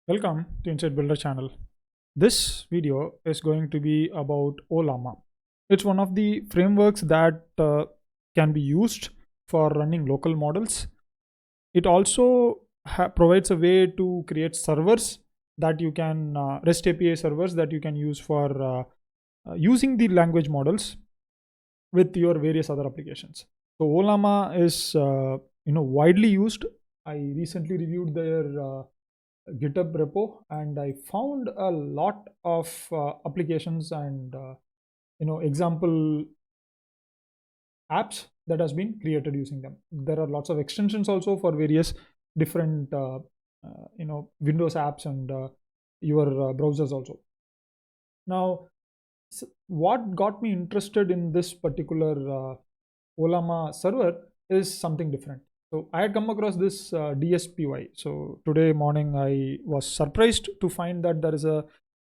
Welcome to Inside Builder channel. This video is going to be about Ollama. It's one of the frameworks that can be used for running local models. It also provides a way to create servers that you can REST API servers that you can use for using the language models with your various other applications. So Ollama is widely used. I recently reviewed their GitHub repo and I found a lot of applications and example apps that has been created using them. There are lots of extensions also for various different Windows apps and your browsers also. Now, what got me interested in this particular Ollama server is something different. So I had come across this DSPy. So today morning I was surprised to find that there is a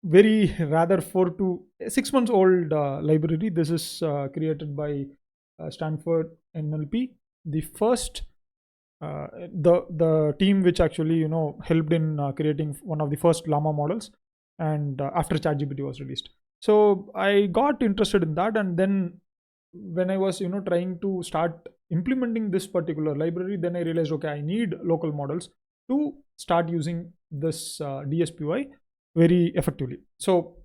very rather 4 to 6 months old library. This is created by Stanford NLP. The first the team which actually helped in creating one of the first Llama models, and after ChatGPT was released. So I got interested in that, and then when I was trying to start implementing this particular library, then I realized, okay, I need local models to start using this DSPy very effectively. So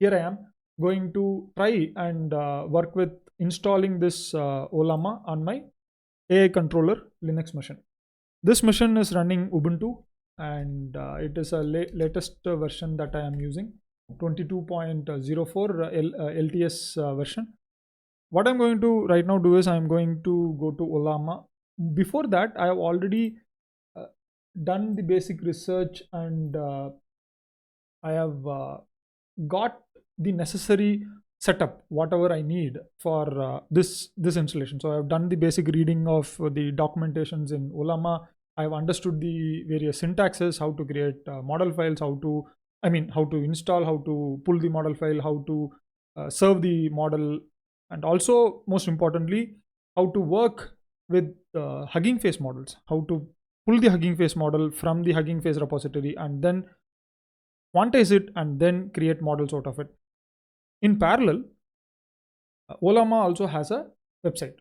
here I am going to try and work with installing this Ollama on my AI controller Linux machine. This machine is running Ubuntu, and it is a latest version that I am using, 22.04 LTS version. What I'm going to right now do is I'm going to go to Ollama. Before that, I have already done the basic research, and I have got the necessary setup, whatever I need for this installation. So I've done the basic reading of the documentations in Ollama. I've understood the various syntaxes, how to create model files, how to install, how to pull the model file, how to serve the model, and also most importantly, how to work with Hugging Face models, how to pull the Hugging Face model from the Hugging Face repository and then quantize it and then create models out of it. In parallel, Ollama also has a website.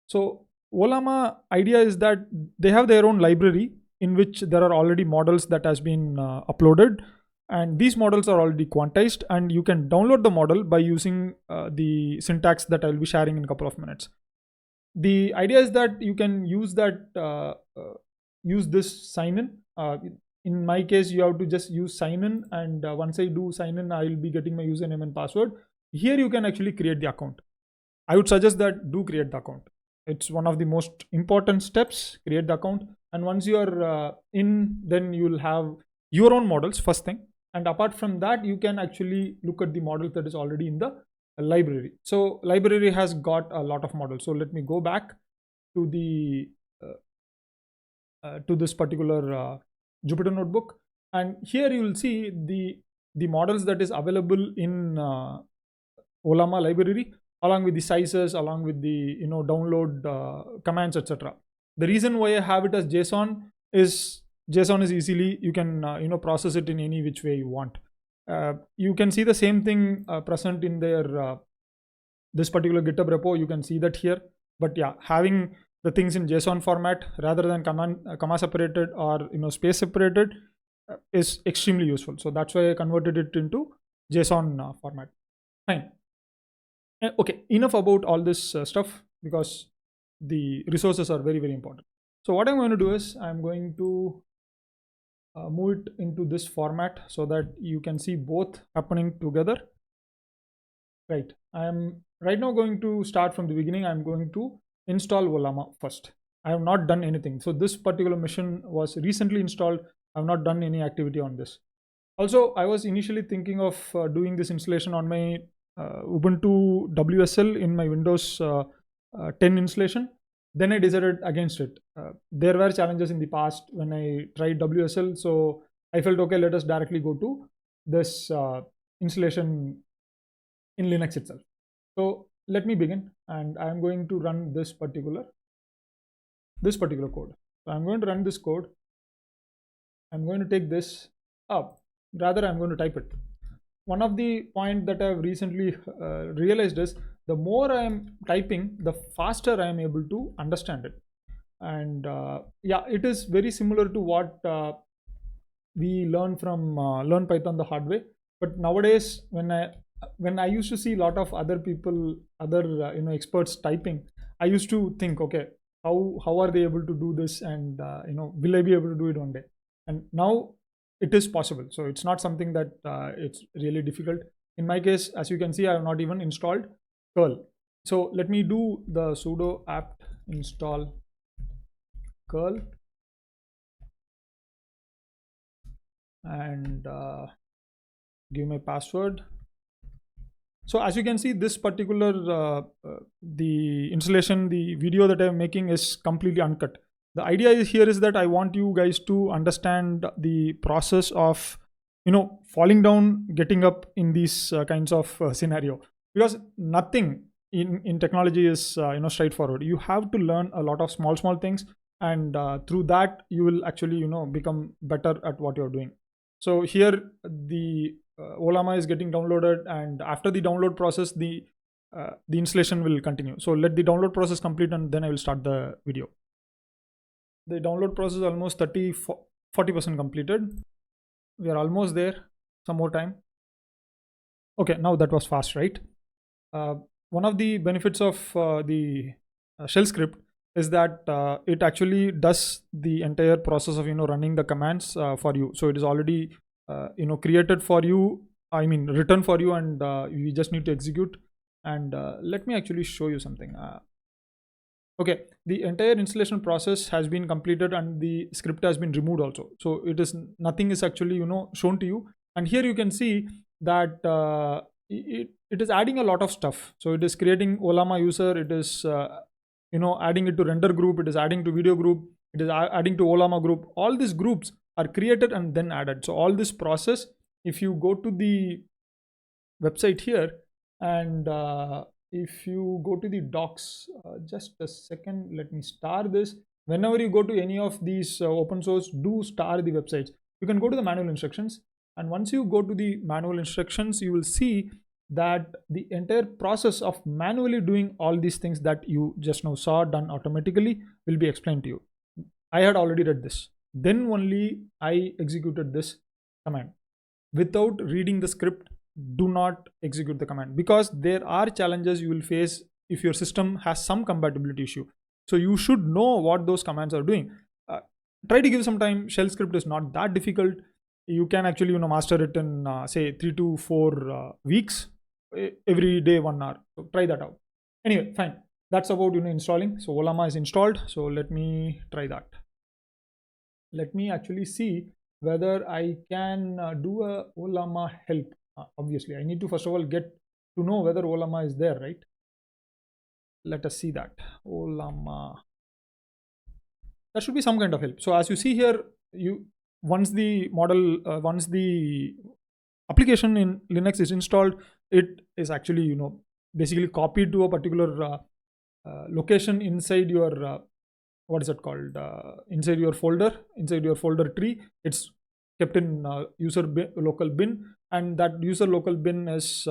So Ollama idea is that they have their own library in which there are already models that has been uploaded, and these models are already quantized, and you can download the model by using the syntax that I will be sharing in a couple of minutes. The idea is that you can use that use this sign in my case, you have to just use sign in, and once I do sign in, I will be getting my username and password. Here you can actually create the account. I would suggest that do create the account. It's one of the most important steps. Create the account, and once you are in, then you will have your own models first thing, and apart from that, you can actually look at the models that is already in the library. So library has got a lot of models. So let me go back to the to this particular Jupyter notebook, and here you will see the models that is available in Ollama library, along with the sizes, along with the download commands, etc. The reason why I have it as JSON is easily, you can process it in any which way you want. You can see the same thing present in their this particular GitHub repo. You can see that here, but yeah, having the things in JSON format rather than comma separated or space separated is extremely useful. So that's why I converted it into JSON format. Fine. Okay, enough about all this stuff, because the resources are very, very important. So what I'm going to do is I'm going to move it into this format so that you can see both happening together. Right, I'm right now going to start from the beginning. I'm going to install Ollama first. I have not done anything. So this particular machine was recently installed. I have not done any activity on this. Also, I was initially thinking of doing this installation on my Ubuntu WSL in my Windows 10 installation. Then I decided against it. There were challenges in the past when I tried WSL. So I felt, okay, let us directly go to this installation in Linux itself. So let me begin, and I am going to run this particular code. So I'm going to run this code. I'm going to take this up. Rather, I'm going to type it. One of the point that I've recently realized is the more I'm typing, the faster I am able to understand it. And yeah, it is very similar to what we learn from learn Python the hard way. But nowadays, when I used to see a lot of other people, other experts typing, I used to think, okay, how are they able to do this, and will I be able to do it one day? And now it is possible. So it's not something that it's really difficult. In my case, as you can see, I have not even installed curl. So let me do the sudo apt install curl and give my password. So as you can see, this particular the installation, the video that I'm making is completely uncut. The idea is here is that I want you guys to understand the process of falling down, getting up in these kinds of scenario, because nothing in technology is straightforward. You have to learn a lot of small things, and through that you will actually become better at what you're doing. So here the Ollama is getting downloaded, and after the download process, the installation will continue. So let the download process complete, and then I will start the video. The download process is almost 40% completed. We are almost there. Some more time. Okay, now that was fast, right? One of the benefits of the shell script is that it actually does the entire process of running the commands for you. So it is already created for you, written for you, and you just need to execute. And let me actually show you something. Okay, the entire installation process has been completed, and the script has been removed also. So nothing is actually shown to you. And here you can see that it is adding a lot of stuff. So it is creating Ollama user. It is adding it to render group. It is adding to video group. It is adding to Ollama group. All these groups are created and then added. So all this process, if you go to the website here, and if you go to the docs, just a second, let me star this. Whenever you go to any of these open source, do star the websites. You can go to the manual instructions, and once you go to the manual instructions, you will see that the entire process of manually doing all these things that you just now saw done automatically will be explained to you. I had already read this. Then only I executed this command. Without reading the script, do not execute the command, because there are challenges you will face if your system has some compatibility issue. So you should know what those commands are doing. Try to give some time. Shell script is not that difficult. You can actually master it in say 3 to 4 weeks, every day 1 hour. So try that out. Anyway, fine. That's about installing. So Ollama is installed. So let me try that. Let me actually see whether I can do a Ollama help. Obviously, I need to first of all get to know whether Ollama is there, right? Let us see that. Ollama. There should be some kind of help. So as you see here, once the model, once the application in Linux is installed, it is actually basically copied to a particular location inside your what is it called? Inside your folder tree. It's kept in user bin, local bin, and that user local bin is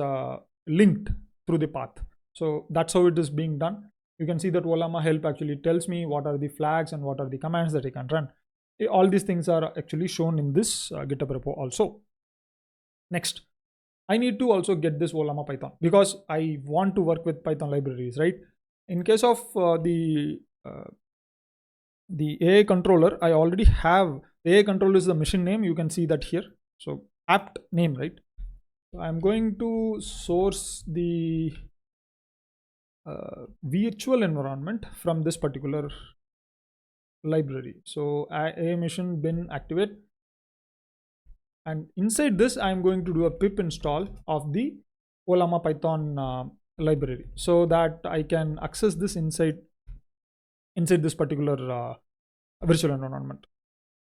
linked through the path. So that's how it is being done. You can see that Ollama help actually tells me what are the flags and what are the commands that I can run. All these things are actually shown in this GitHub repo also. Next, I need to also get this Ollama Python, because I want to work with Python libraries, right? In case of the AI controller, I already have the AI controller is the machine name. You can see that here. So apt name, right? So I'm going to source the virtual environment from this particular library. So AI machine bin activate, and inside this I'm going to do a pip install of the Ollama Python library, so that I can access this inside this particular virtual environment.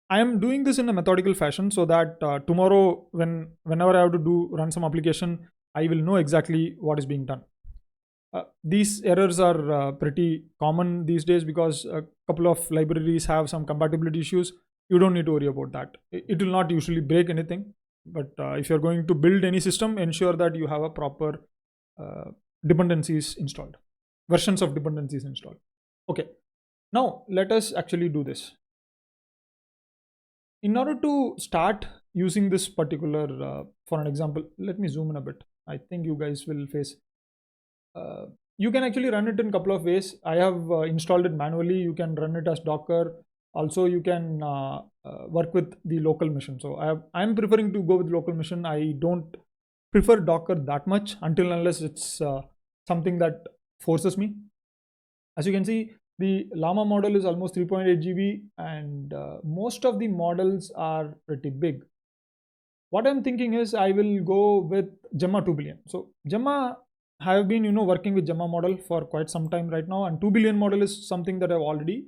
I am doing this in a methodical fashion, so that tomorrow whenever I have to run some application, I will know exactly what is being done. These errors are pretty common these days, because a couple of libraries have some compatibility issues. you don't need to worry about that. It will not usually break anything, but if you're going to build any system, ensure that you have a proper dependencies installed, versions of dependencies installed. Okay, now let us actually do this. In order to start using this particular, for an example, let me zoom in a bit. I think you guys will face, you can actually run it in a couple of ways. I have installed it manually. You can run it as Docker. Also, you can work with the local machine. So I'm preferring to go with local machine. I don't prefer Docker that much until unless it's something that forces me. As you can see, the Llama model is almost 3.8 GB, and most of the models are pretty big. What I'm thinking is I will go with Gemma 2 billion. So Gemma, I have been working with Gemma model for quite some time right now, and 2 billion model is something that I've already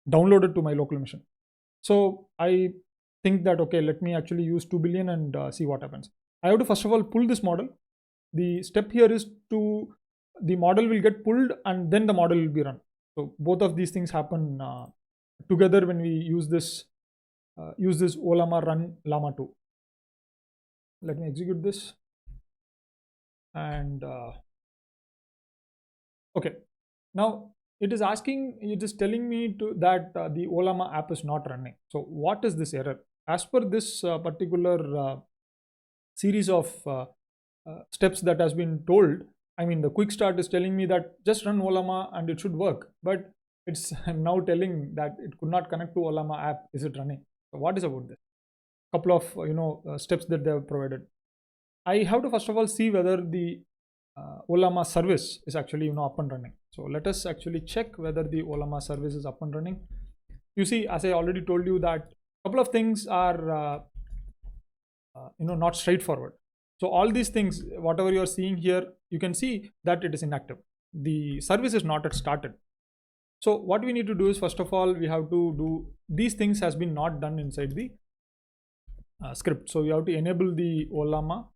downloaded to my local machine. So I think that, okay, let me actually use 2 billion and see what happens. I have to first of all pull this model. The step here is the model will get pulled and then the model will be run. So both of these things happen together when we use this Ollama run Llama 2. Let me execute this. And okay, now it is telling me that the Ollama app is not running. So what is this error? As per this particular series of steps that has been told, I mean, the quick start is telling me that just run Ollama and it should work, but it's now telling that it could not connect to Ollama app. Is it running? So what is about this? Couple of steps that they have provided. I have to first of all see whether the Ollama.service is actually up and running. So let us actually check whether the Ollama.service is up and running. You see, as I already told you, that a couple of things are not straightforward. So all these things, whatever you are seeing here, you can see that it is inactive. The service is not yet started. So what we need to do is, first of all, we have to do these things has been not done inside the script. So you have to enable the Ollama.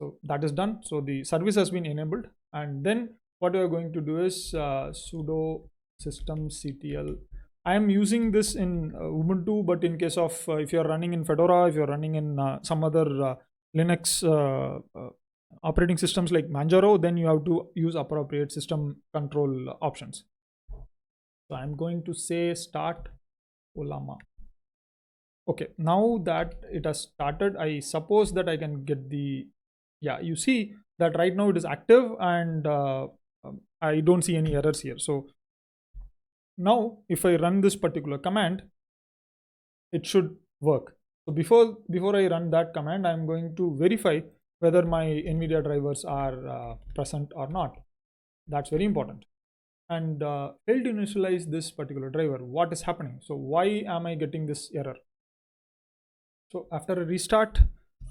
So that is done. So the service has been enabled, and then what we are going to do is sudo systemctl. I am using this in Ubuntu, but in case of if you are running in Fedora, if you are running in some other Linux operating systems like Manjaro, then you have to use appropriate system control options. So I'm going to say start Ollama. Okay, now that it has started, I suppose that I can get the, yeah, you see that right now it is active, and I don't see any errors here. So now if I run this particular command, it should work. So before I run that command, I'm going to verify whether my NVIDIA drivers are present or not. That's very important. And failed to initialize this particular driver. What is happening? So why am I getting this error? So after a restart,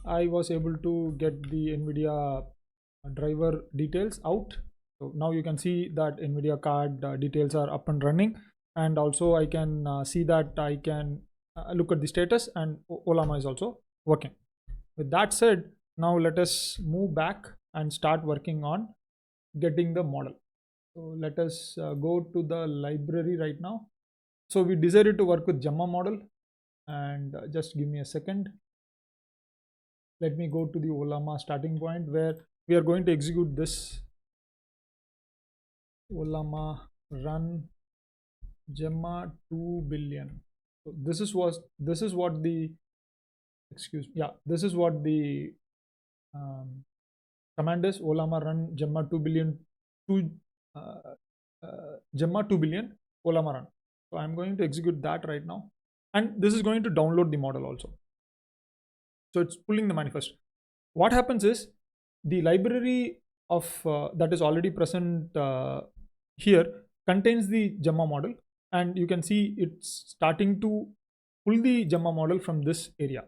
I was able to get the NVIDIA driver details out. So now you can see that NVIDIA card details are up and running, and also I can see that I can look at the status, and Ollama is also working. With that said, now let us move back and start working on getting the model. So let us go to the library right now. So we decided to work with Gemma model, and just give me a second. Let me go to the Ollama starting point where we are going to execute this Ollama run Gemma 2 billion. So this is what the command is: Ollama run Gemma 2 billion Gemma 2 billion Ollama run. So I'm going to execute that right now, and this is going to download the model also. So it's pulling the manifest. What happens is the library of that is already present here contains the Gemma model, and you can see it's starting to pull the Gemma model from this area.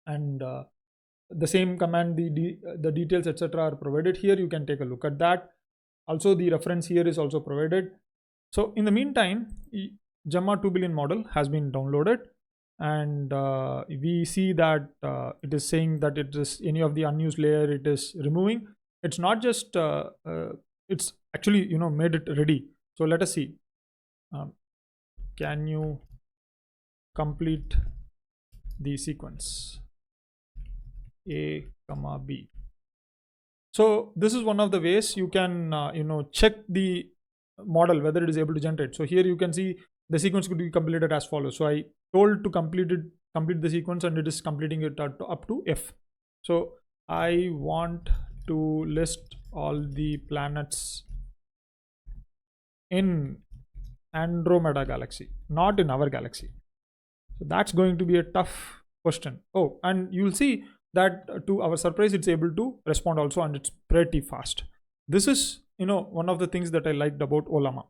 And the same command, the details, etc., are provided here. You can take a look at that. Also, the reference here is also provided. So in the meantime, Gemma 2 billion model has been downloaded, and we see that it is saying that it is any of the unused layer it is removing. It's not just it's actually made it ready. So let us see. Can you complete the sequence A, B. So this is one of the ways you can check the model whether it is able to generate. So here you can see the sequence could be completed as follows. So I told to complete the sequence, and it is completing it up to F. So I want to list all the planets in Andromeda galaxy, not in our galaxy. So that's going to be a tough question. Oh, and you'll see that to our surprise, it's able to respond also, and it's pretty fast. This is one of the things that I liked about Ollama.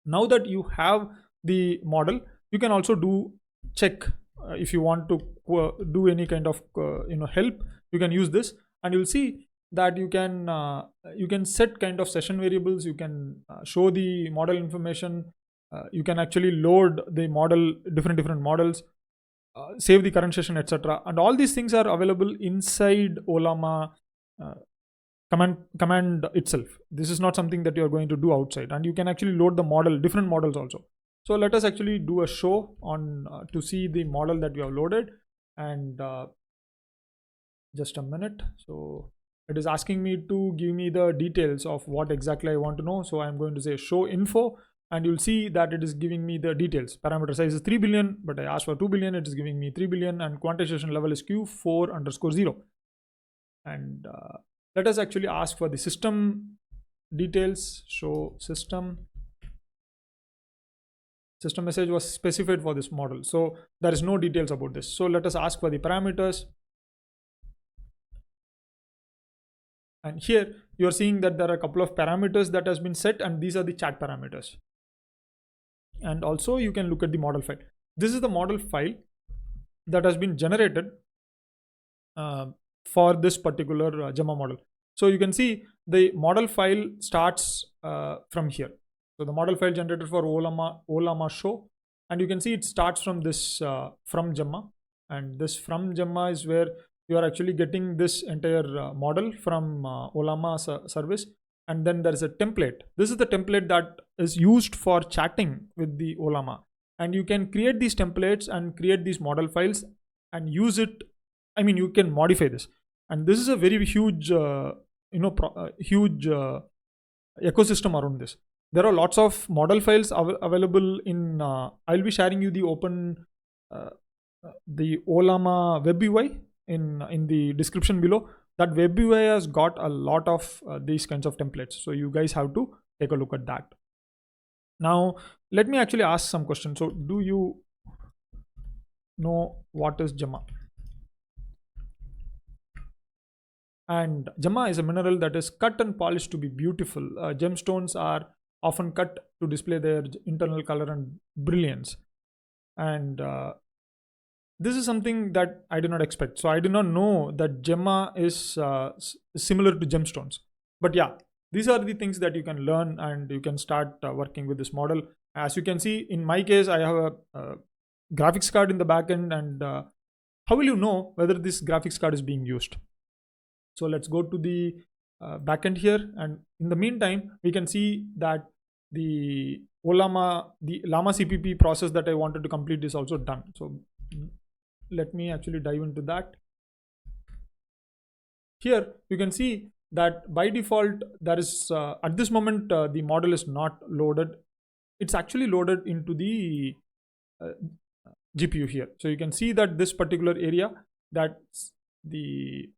Now that you have the model, you can also do check. If you want to do any kind of help, you can use this, and you'll see that you can set kind of session variables. You can show the model information. You can actually load the model, different models, save the current session, etc. And all these things are available inside Ollama command itself. This is not something that you are going to do outside, and you can actually load the model, different models also. So let us actually do a show on to see the model that we have loaded. And just a minute. So it is asking me to give me the details of what exactly I want to know. So I'm going to say show info, and you'll see that it is giving me the details. Parameter size is 3 billion, but I asked for 2 billion. It is giving me 3 billion, and quantization level is Q4_0. And let us actually ask for the system details. Show system message was specified for this model, so there is no details about this. So let us ask for the parameters. And here you are seeing that there are a couple of parameters that has been set, and these are the chat parameters. And also you can look at the model file. This is the model file that has been generated for this particular Gemma model. So you can see the model file starts from here. So the model file generated for Ollama show, and you can see it starts from this from Gemma, and this from Gemma is where you are actually getting this entire model from Ollama.service. And then there is a template. This is the template that is used for chatting with the Ollama, and you can create these templates and create these model files and use it. I mean, you can modify this, and this is a very huge huge ecosystem around this. There are lots of model files available in I'll be sharing you the open the Ollama web UI in the description below. That web UI has got a lot of these kinds of templates, so you guys have to take a look at that. Now let me actually ask some questions. So do you know what is Gemma? And Gemma is a mineral that is cut and polished to be beautiful. Gemstones are often cut to display their internal color and brilliance. And this is something that I did not expect. So I did not know that Gemma is similar to gemstones. But yeah, these are the things that you can learn, and you can start working with this model. As you can see, in my case, I have a graphics card in the backend, and how will you know whether this graphics card is being used? So let's go to the backend here, and in the meantime, we can see that the Llama CPP process that I wanted to complete is also done. So let me actually dive into that. Here you can see that by default there is at this moment the model is not loaded. It's actually loaded into the GPU here. So you can see that this particular area, that the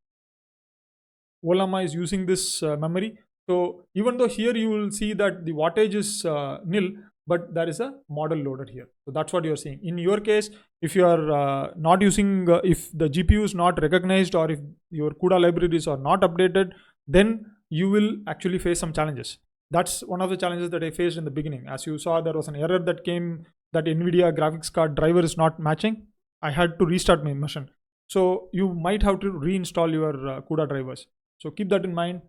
Ollama is using this memory. So even though here you will see that the wattage is nil, but there is a model loaded here. So that's what you're seeing. In your case, if you are not using, if the GPU is not recognized, or if your CUDA libraries are not updated, then you will actually face some challenges. That's one of the challenges that I faced in the beginning. As you saw, there was an error that came that NVIDIA graphics card driver is not matching. I had to restart my machine. So you might have to reinstall your CUDA drivers. So keep that in mind.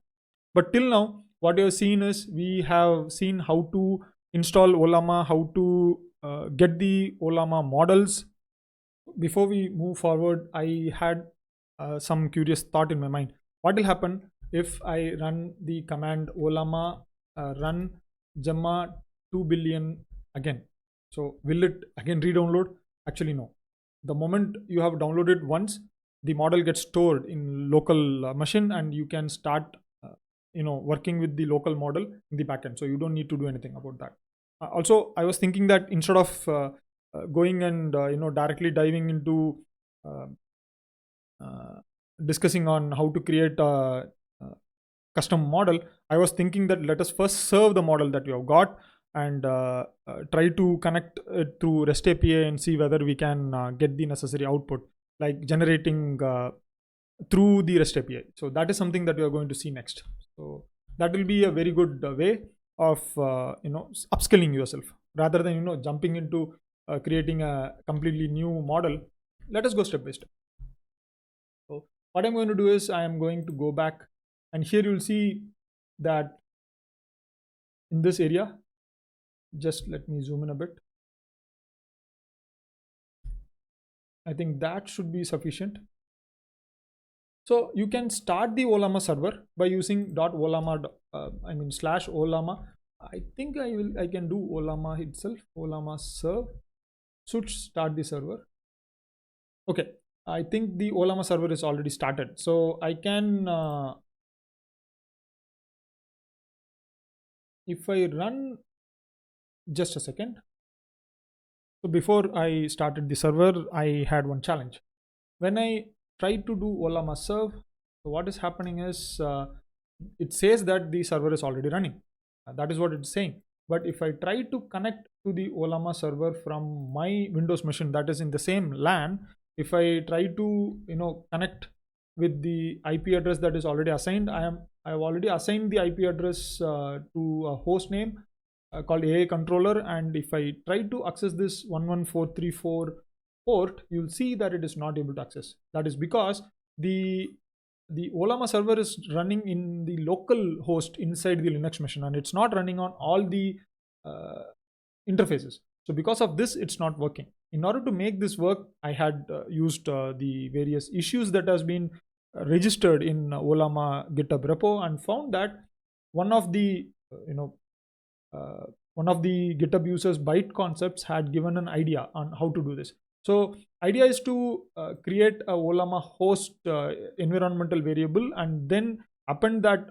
But till now, what you have seen is we have seen how to install Ollama, how to get the Ollama models. Before we move forward, I had some curious thought in my mind. What will happen if I run the command Ollama run Gemma 2 billion again? So will it again re-download? Actually, no. The moment you have downloaded once, the model gets stored in local machine, and you can start working with the local model in the backend. So you don't need to do anything about that. Also, I was thinking that instead of going and directly diving into uh, discussing on how to create a custom model, I was thinking that let us first serve the model that you have got, and try to connect it through REST API and see whether we can get the necessary output, like generating through the REST API. So that is something that we are going to see next. So that will be a very good way of upskilling yourself rather than jumping into creating a completely new model. Let us go step by step. So what I'm going to do is I am going to go back, and here you'll see that in this area, just let me zoom in a bit. I think that should be sufficient. So you can start the Ollama server by using .ollama, /Ollama. I think I can do Ollama itself. Ollama serve should start the server. Okay, I think the Ollama server is already started. So I can, if I run, just a second. So before I started the server, I had one challenge. When I tried to do Ollama serve, so what is happening is it says that the server is already running. That is what it's saying. But if I try to connect to the Ollama server from my Windows machine that is in the same LAN, if I try to connect with the IP address that is already assigned, I have already assigned the IP address to a host name called AI controller, and if I try to access this 11434 port, you'll see that it is not able to access. That is because the Ollama server is running in the local host inside the Linux machine, and it's not running on all the interfaces. So because of this, it's not working. In order to make this work, I had used the various issues that has been registered in Ollama GitHub repo, and found that one of the GitHub users, Byte Concepts, had given an idea on how to do this. So idea is to create a Ollama host environmental variable, and then append that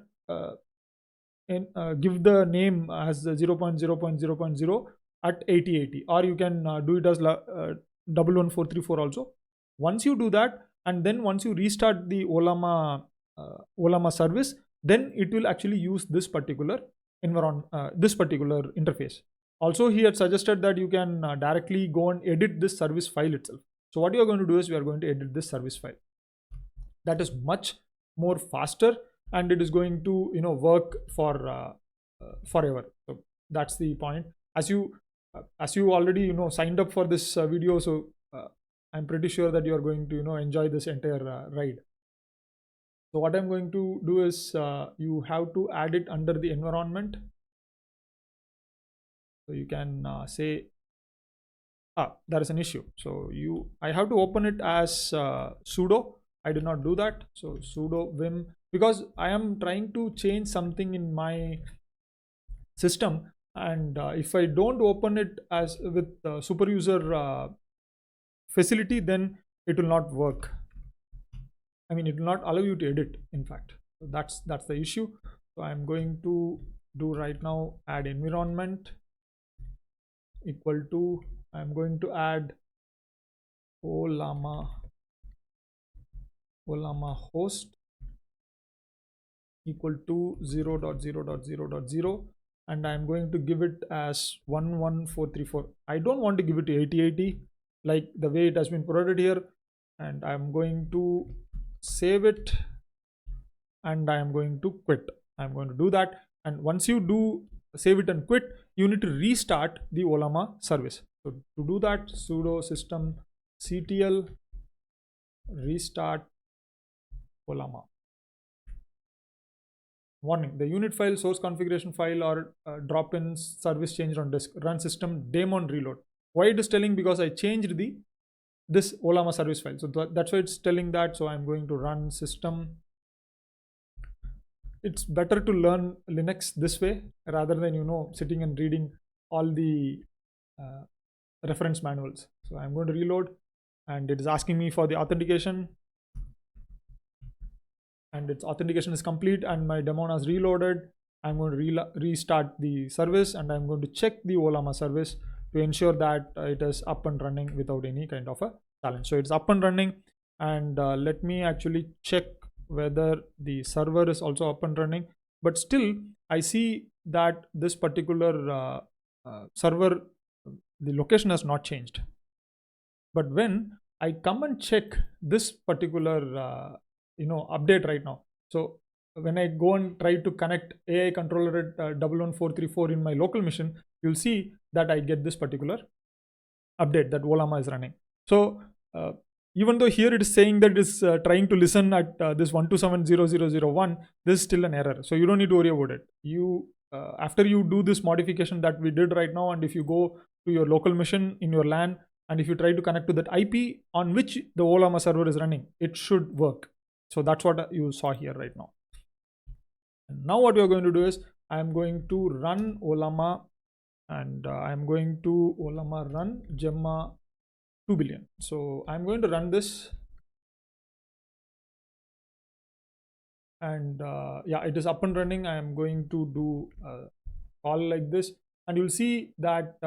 and give the name as 0.0.0.0 at 8080, or you can do it as 11434 also. Once you do that, and then once you restart the Ollama service, then it will actually use this particular this particular interface. Also, he had suggested that you can directly go and edit this service file itself. So what you are going to do is we are going to edit this service file. That is much more faster, and it is going to work for forever. So that's the point. As you already signed up for this video, so I'm pretty sure that you are going to enjoy this entire ride. So what I'm going to do is you have to add it under the environment. So you can say, there is an issue. So I have to open it as sudo. I did not do that. So sudo vim, because I am trying to change something in my system, and if I don't open it as with super user facility, then it will not work. I mean, it will not allow you to edit, in fact. So that's the issue. So I'm going to do right now, add environment equal to, I'm going to add Ollama host equal to 0.0.0.0, and I'm going to give it as 11434. I don't want to give it to 8080 like the way it has been provided here, and I'm going to save it, and I am going to quit. I'm going to do that, and once you do save it and quit, you need to restart the Ollama service. So to do that, sudo systemctl restart Ollama. Warning: the unit file, source configuration file, or drop-in service changed on disk. Run system daemon reload. Why it is telling? Because I changed this Ollama service file. So that's why it's telling that. So I'm going to run system. It's better to learn Linux this way rather than sitting and reading all the reference manuals. So I'm going to reload, and it is asking me for the authentication, and its authentication is complete, and my daemon has reloaded. I'm going to restart the service, and I'm going to check the Ollama service to ensure that it is up and running without any kind of a challenge. So it's up and running, and let me actually check whether the server is also up and running. But still, I see that this particular server, the location has not changed. But when I come and check this particular update right now, so when I go and try to connect AI controller at 11434 in my local machine, you'll see that I get this particular update that Ollama is running. So even though here it is saying that it's trying to listen at this 127.0.0.0.1, this is still an error. So you don't need to worry about it. You after you do this modification that we did right now, and if you go to your local machine in your LAN, and if you try to connect to that IP on which the Ollama server is running, it should work. So that's what you saw here right now. And now what we are going to do is I'm going to run Ollama, and I'm going to Ollama run Gemma 2 billion. So I'm going to run this, and yeah, it is up and running. I am going to do a call like this, and you'll see that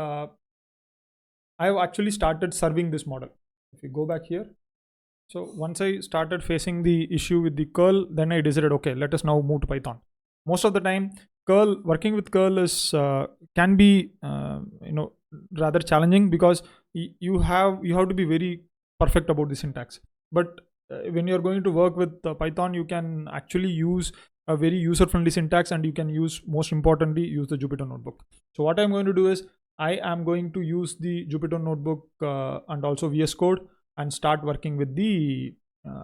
I have actually started serving this model. If you go back here, so once I started facing the issue with the curl, then I decided, okay, let us now move to Python. Most of the time, working with curl is can be rather challenging, because you have to be very perfect about the syntax. But when you're going to work with Python, you can actually use a very user-friendly syntax, and you can use, most importantly, use the Jupyter notebook. So what I'm going to do is I am going to use the Jupyter notebook and also VS Code, and start working with the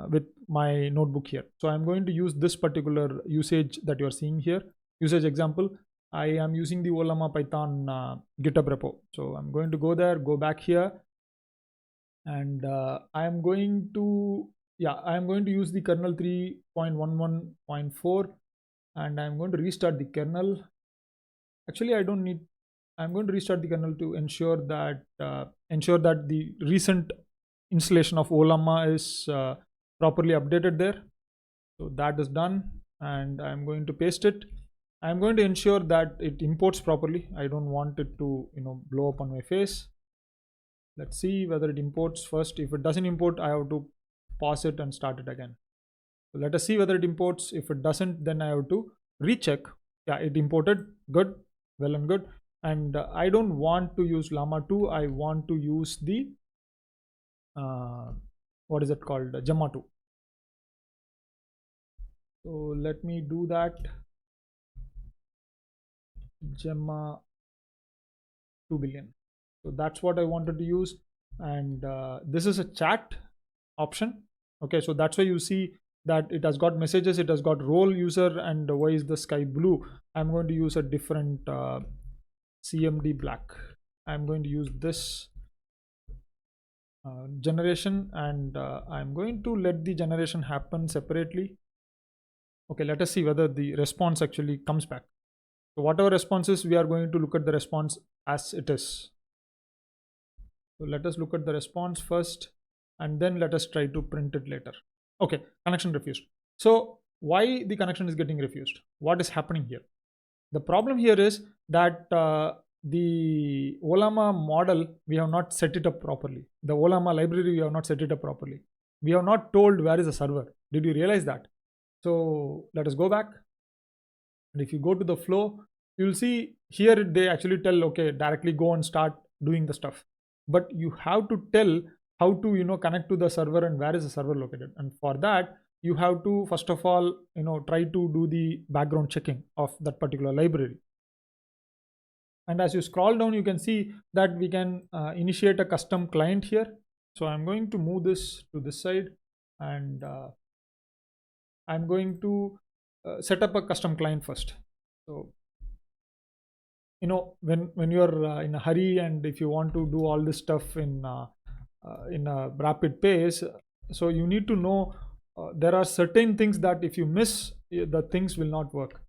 with my notebook here. So I'm going to use this particular usage that you're seeing here, usage example. I am using the Ollama Python GitHub repo. So I'm going to go there, go back here, and I am going to use the kernel 3.11.4, and I'm going to restart the kernel. Actually, I'm going to restart the kernel to ensure that the recent installation of Ollama is properly updated there. So that is done, and I'm going to paste it. I'm going to ensure that it imports properly. I don't want it to blow up on my face. Let's see whether it imports first. If it doesn't import, I have to pause it and start it again. So let us see whether it imports. If it doesn't, then I have to recheck. Yeah, it imported. Good, well and good. And I don't want to use Llama 2. I want to use the what is it called, Gemma 2. So let me do that. Gemma 2 billion. So that's what I wanted to use, and this is a chat option. Okay, so that's why you see that it has got messages, it has got role user, and why is the sky blue. I'm going to use a different CMD black. I'm going to use this generation, and I'm going to let the generation happen separately. Okay, let us see whether the response actually comes back. So whatever response is, we are going to look at the response as it is. So let us look at the response first, and then let us try to print it later. Okay, connection refused. So why the connection is getting refused? What is happening here? The problem here is that the Ollama model, we have not set it up properly. The Ollama library, we have not set it up properly. We have not told where is the server. Did you realize that? So let us go back. And if you go to the flow, you'll see here they actually tell, okay, directly go and start doing the stuff. But you have to tell how to connect to the server and where is the server located. And for that, you have to first of all try to do the background checking of that particular library. And as you scroll down, you can see that we can initiate a custom client here. So I'm going to move this to this side, and I'm going to set up a custom client first. So when you're in a hurry, and if you want to do all this stuff in a rapid pace, so you need to know there are certain things that if you miss, the things will not work.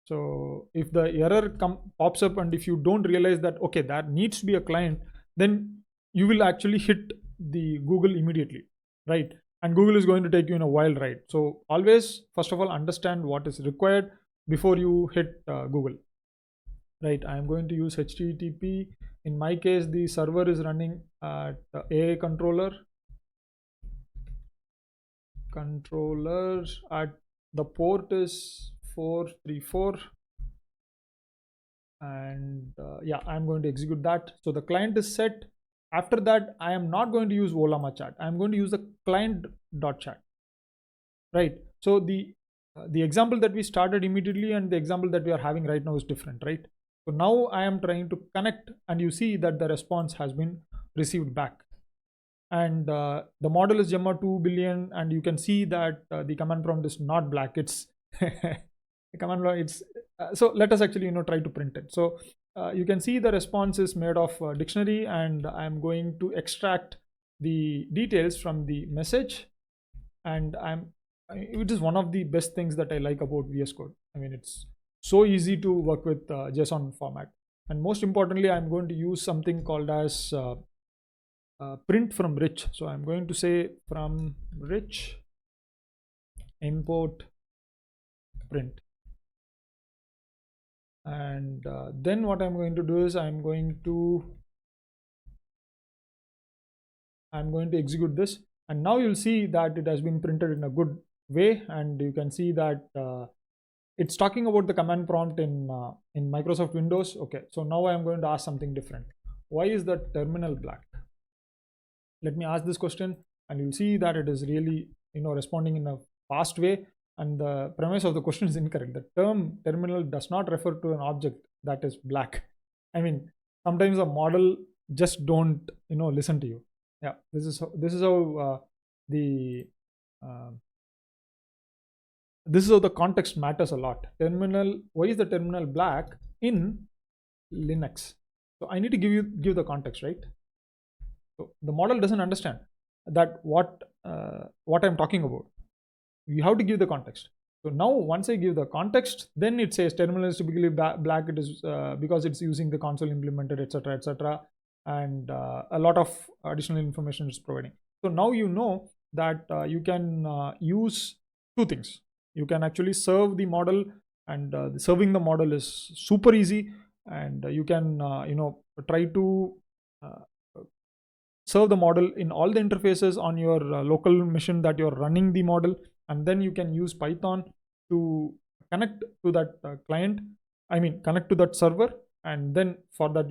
So if the error pops up, and if you don't realize that, okay, that needs to be a client, then you will actually hit the Google immediately, right? And Google is going to take you in a wild ride. So always, first of all, understand what is required before you hit Google, right? I am going to use HTTP. In my case, the server is running at AI controller at the port is 434, and yeah, I'm going to execute that. So the client is set. After that, I am not going to use Ollama chat. I'm going to use the client.chat, right? So the example that we started immediately and the example that we are having right now is different, right? So now I am trying to connect, and you see that the response has been received back. And the model is Gemma 2 billion, and you can see that the command prompt is not black. It's the command prompt. It's so let us actually try to print it. So you can see the response is made of dictionary, and I'm going to extract the details from the message, and it is one of the best things that I like about VS Code. I mean, it's so easy to work with JSON format, and most importantly, I'm going to use something called as print from rich. So I'm going to say from rich import print, and then what I'm going to do is I'm going to execute this, and now you'll see that it has been printed in a good way, and you can see that it's talking about the command prompt in Microsoft Windows. Okay, so now I'm going to ask something different. Why is the terminal black? Let me ask this question, and you'll see that it is really responding in a fast way, and the premise of the question is incorrect. The term terminal does not refer to an object that is black. I mean, sometimes a model just don't listen to you. Yeah, this is how the this is how the context matters a lot. Terminal, why is the terminal black in Linux? So I need to give the context, right? So the model doesn't understand that what I'm talking about. You have to give the context. So now once I give the context, then it says terminal is typically black. It is because it's using the console implemented, etc., and a lot of additional information is providing. So now you know that you can use two things. You can actually serve the model, and serving the model is super easy, and you can try to serve the model in all the interfaces on your local machine that you're running the model, and then you can use Python to connect to that client. I mean, connect to that server, and then for that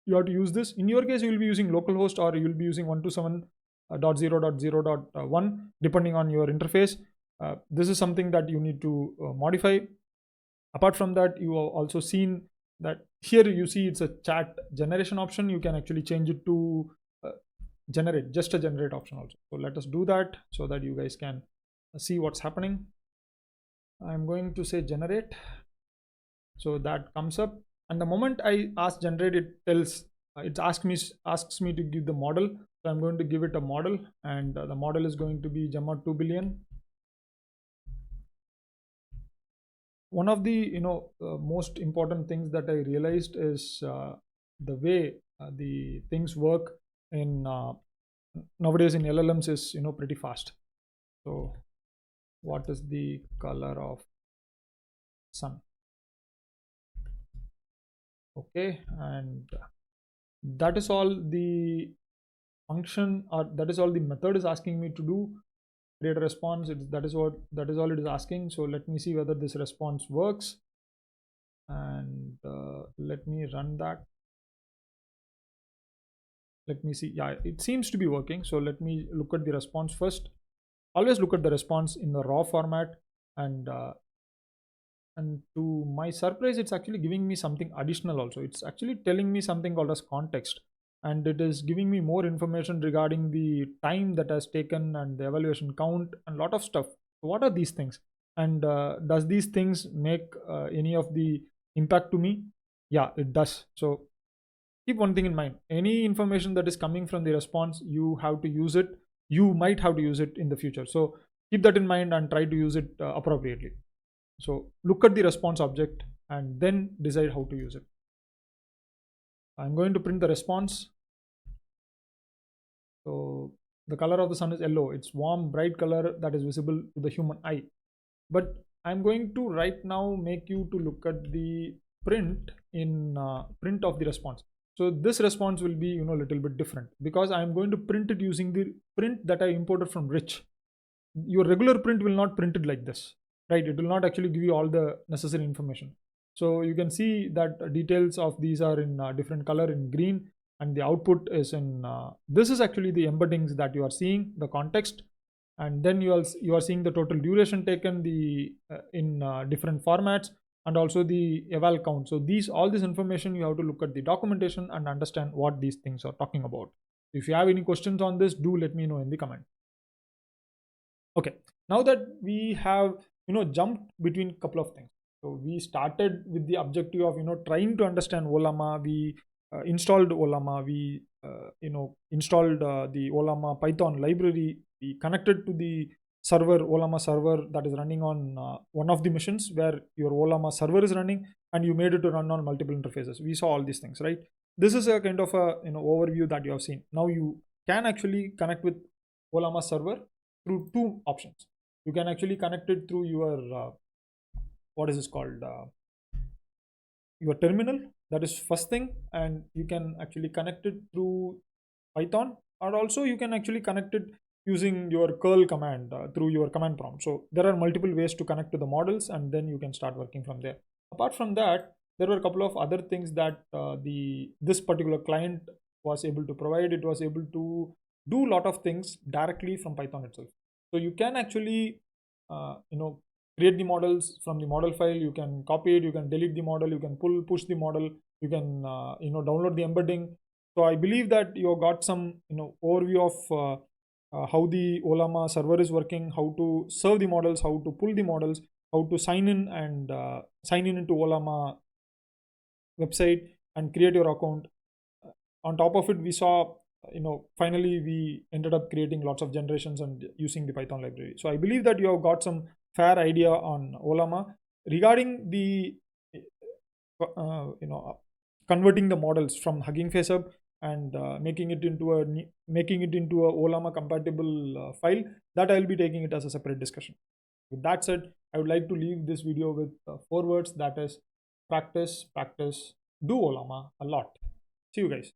you have to use this. In your case, you will be using localhost, or you will be using 127.0.0.1 depending on your interface. This is something that you need to modify. Apart from that, you have also seen that here you see it's a chat generation option. You can actually change it to generate, just a generate option also. So let us do that so that you guys can see what's happening. I'm going to say generate, so that comes up, and the moment I ask generate, it tells it asks me to give the model. So I'm going to give it a model, and the model is going to be Gemma 2 billion. One of the most important things that I realized is the way the things work in nowadays in LLMs is pretty fast. So what is the color of sun? Okay, and that is all the function, or that is all the method is asking me to do. Create a response. That is all it is asking. So let me see whether this response works, and let me run that. Let me see. Yeah, it seems to be working. So let me look at the response first. Always look at the response in the raw format, and to my surprise, it's actually giving me something additional also. It's actually telling me something called as context, and it is giving me more information regarding the time that has taken and the evaluation count and a lot of stuff. So what are these things, and does these things make any of the impact to me? Yeah, it does. So keep one thing in mind. Any information that is coming from the response, you have to use it. You might have to use it in the future. So keep that in mind and try to use it appropriately. So look at the response object and then decide how to use it. I'm going to print the response. So the color of the sun is yellow. It's warm, bright color that is visible to the human eye. But I'm going to right now make you to look at the print in print of the response. So this response will be, a little bit different because I'm going to print it using the print that I imported from Rich. Your regular print will not print it like this, right? It will not actually give you all the necessary information. So you can see that details of these are in different color in green, and the output is in this is actually the embeddings that you are seeing, the context, and then you are seeing the total duration taken, the in different formats, and also the eval count. So all this information you have to look at the documentation and understand what these things are talking about. If you have any questions on this, do let me know in the comment. Okay, now that we have jumped between a couple of things. So we started with the objective of trying to understand Ollama. We installed Ollama. We installed the Ollama Python library. We connected to the server, Ollama server, that is running on one of the missions where your Ollama server is running, and you made it to run on multiple interfaces. We saw all these things, right? This is a kind of a overview that you have seen. Now you can actually connect with Ollama server through two options. You can actually connect it through your what is this called, your terminal. That is first thing, and you can actually connect it through Python, or also you can actually connect it using your curl command through your command prompt. So there are multiple ways to connect to the models, and then you can start working from there. Apart from that, there were a couple of other things that this particular client was able to provide. It was able to do a lot of things directly from Python itself. So you can actually create the models from the model file. You can copy it, you can delete the model, you can push the model, you can download the embedding. So I believe that you got some overview of how the Ollama server is working, how to serve the models, how to pull the models, how to sign in and sign in into Ollama website and create your account. On top of it, we saw finally we ended up creating lots of generations and using the Python library. So I believe that you have got some fair idea on Ollama regarding the converting the models from Hugging Face Up and making it into a Ollama compatible file. That I will be taking it as a separate discussion. With that said, I would like to leave this video with 4 words, that is practice, practice, do Ollama a lot. See you guys.